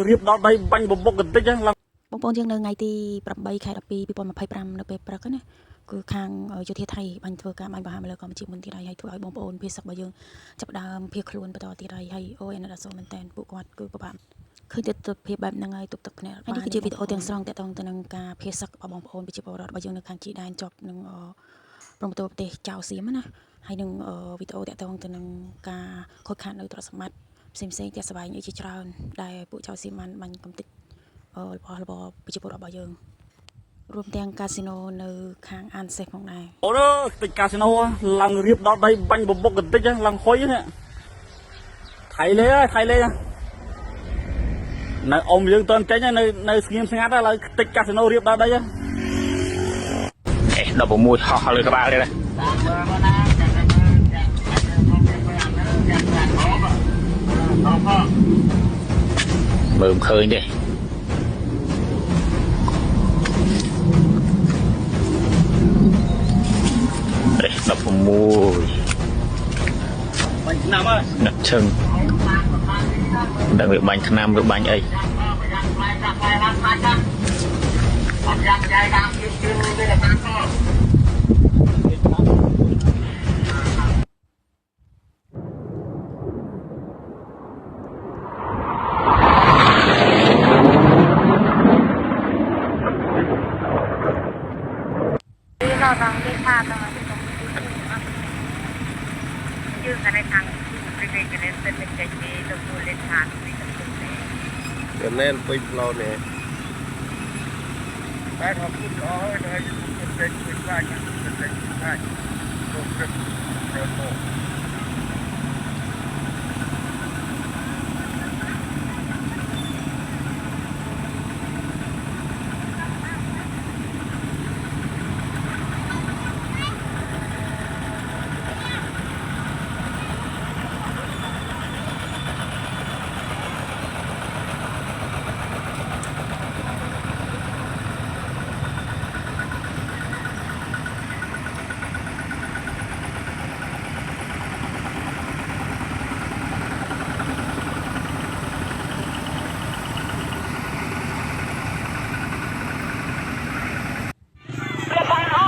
រៀបដល់ដៃបាញ់បបុកបន្តិចហ្នឹងឡើងបងប្អូនយើងនៅថ្ងៃទី8 ខែ 12 2025នៅពេលព្រឹកណាគឺខាងយោធាថៃបាញ់ធ្វើការបាញ់បហាមកលើកម្ពុជាមុនទៀតហើយធ្វើឲ្យបងប្អូនភៀសសឹករបស់យើងចាប់ដើមភៀសខ្លួនបន្តទៀតហើយអូយអាណិតអាសូរមែនតើពួកគាត់គឺពិបាកឃើញទស្សនវិជ្ជាបែបហ្នឹងហើយទុកទឹកភ្នែកហើយនេះគឺជាវីដេអូទាំងស្រុងតាក់ទងទៅនឹងការភៀសសឹករបស់បងប្អូនប្រជាពលរដ្ឋរបស់យើងនៅខាងជីដែនជាប់នឹងព្រំប្រទល់ប្រទេសចៅសៀមណាហើយនឹងវីដេអូតាក់ទងទៅនឹងការខូចខាតនៅទ្រព្យសម្បត្តិផ្សេងៗទាំងសបាយអីជាច្រើនដែលពួកចៅសៀមបានបាញ់កំទេចរបស់ប្រជាពលរដ្ឋរបស់យើងរួមទាំងកាស៊ីណូនៅខាងអានសេះផងដែរអូនអើយតិចកាស៊ីណូឡើងរៀបដល់ដៃបាញ់បបុកបន្តិចហ្នឹងឡើងហុយហ្នឹងថៃលេនៅអ៊ំយើងតន់ចេញនៅស្ងៀមស្ងាត់ហើយឡើយតិចកាស៊ីណូរៀបដល់ដៃហ្នឹង16ហោះលើក្បាលទេណាមើលមិនឃើញទេ16បាញ់ឆ្នាំហើយដាក់ឈឹងដឹងវាបាញ់ឆ្នាំឬបាញ់អីเราต้องเรียกค่าตรงนั้นตรงนี้ยืนกันในทางบริเวณกันในเส้นเป็นใจดีตรงบริเวณทางไม่ต้องตรงนี้เดี๋ยวแน่นไปเราเนี่ยតែថាពុទ្ធអស់ហើយពុទ្ធเป็นเป็นได้เป็นได้ตรงเป็นเดินโต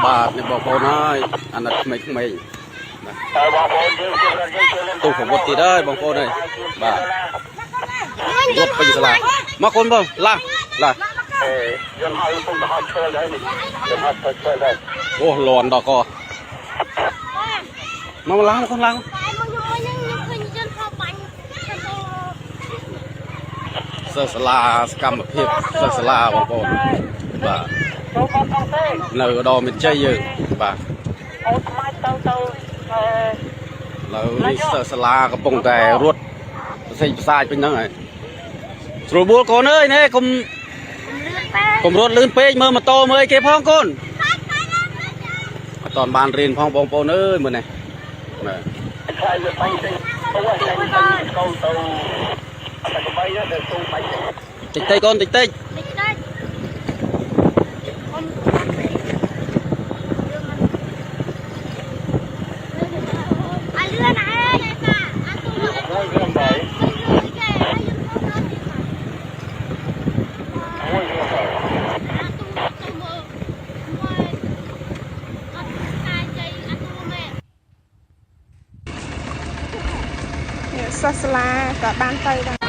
បាទនេះបងប្អូនហើយអាណិតក្មេងៗណាទូប្រវត្តិទៀតហើយបងប្អូនហើយបាទរត់ពេញសាលាមកកូនបងឡាយន្តហោះពុំទៅហោះឈើហើយនេះយន្តហោះឈើហើយអូលន់ដល់កមកឡើងកូនឡើងសិស្សសាលាសកម្មភាពសិស្សសាលាបងប្អូនបាទនៅឧត្តរមានជ័យយើងបាទអូថ្មីទៅលើនេះសិស្សសាលាកំពុងតែរត់ផ្សេងផ្សាយពេញហ្នឹងហើយស្រួលបួលកូនអើយនេះកុំរត់លឿនពេកមើលម៉ូតូមើលអីគេផងកូនអត់តាន់បានរៀនផងបងប្អូនអើយមើលនេះបាទតិចកូនតិចសិស្សសាលាក៏បានទៅដែរ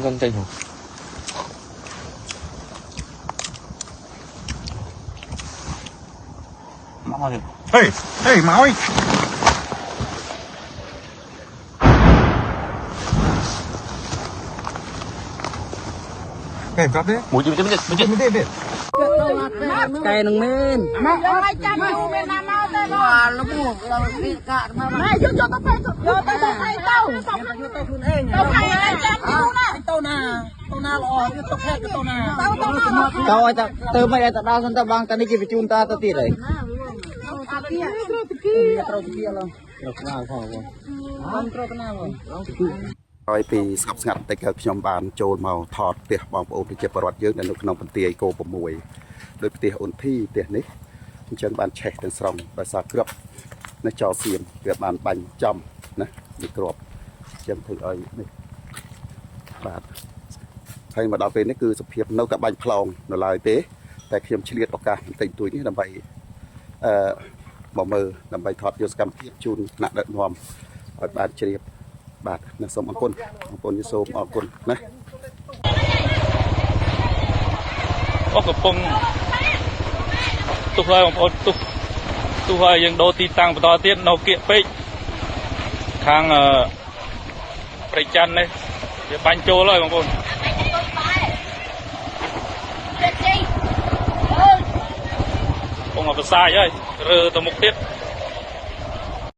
con tay hổ Hey, hey, Maui. Okay, drop there. mũi chim Đây. cây nâng men Ai chăm chú bên Nam Âu đây mà nó buồn là đi cả mà này cho tao phải cho tao phải tao tao phải ai chăm chú nè tao nào lo tao phải tao nào tao ai ta từ mấy ai ta đau thân ta bang ta đi kịp chun ta ta tiệt đấy Rồi thì sắp ngặt tại cái nhóm bàn trồn màu thọt tiệt bóng ôm thì chụp bọt dưới là lúc nông phần tiệt cô bầm mùi đôi tiệt ổn thi tiệt nít chân bàn trẻ tên sòng và xa cướp nó cho xiêm việc bàn bánh chầm nè bị cọp chân thử ấy này bạn hay mà đào về nó cứ sụp hiệp nấu cả bánh plong nó lại tế tại khi chi liệt cả tình túi như làm vậy bỏ mờ làm bài thọt vô cầm chun nặng đợt hòm ở bàn chiបាទនៅសូមអរគុណបងប្អូនសូមអរគុណណាអូកំពុងទុះហើយបងប្អូនទុះហើយយើងដូរទីតាំងបន្តទៀតនៅគៀកពេកខាងព្រៃច័ន្ទនេះវាបាញ់ចូលហើយបងប្អូនកំពុងអបសាយហើយរើទៅមុខទៀត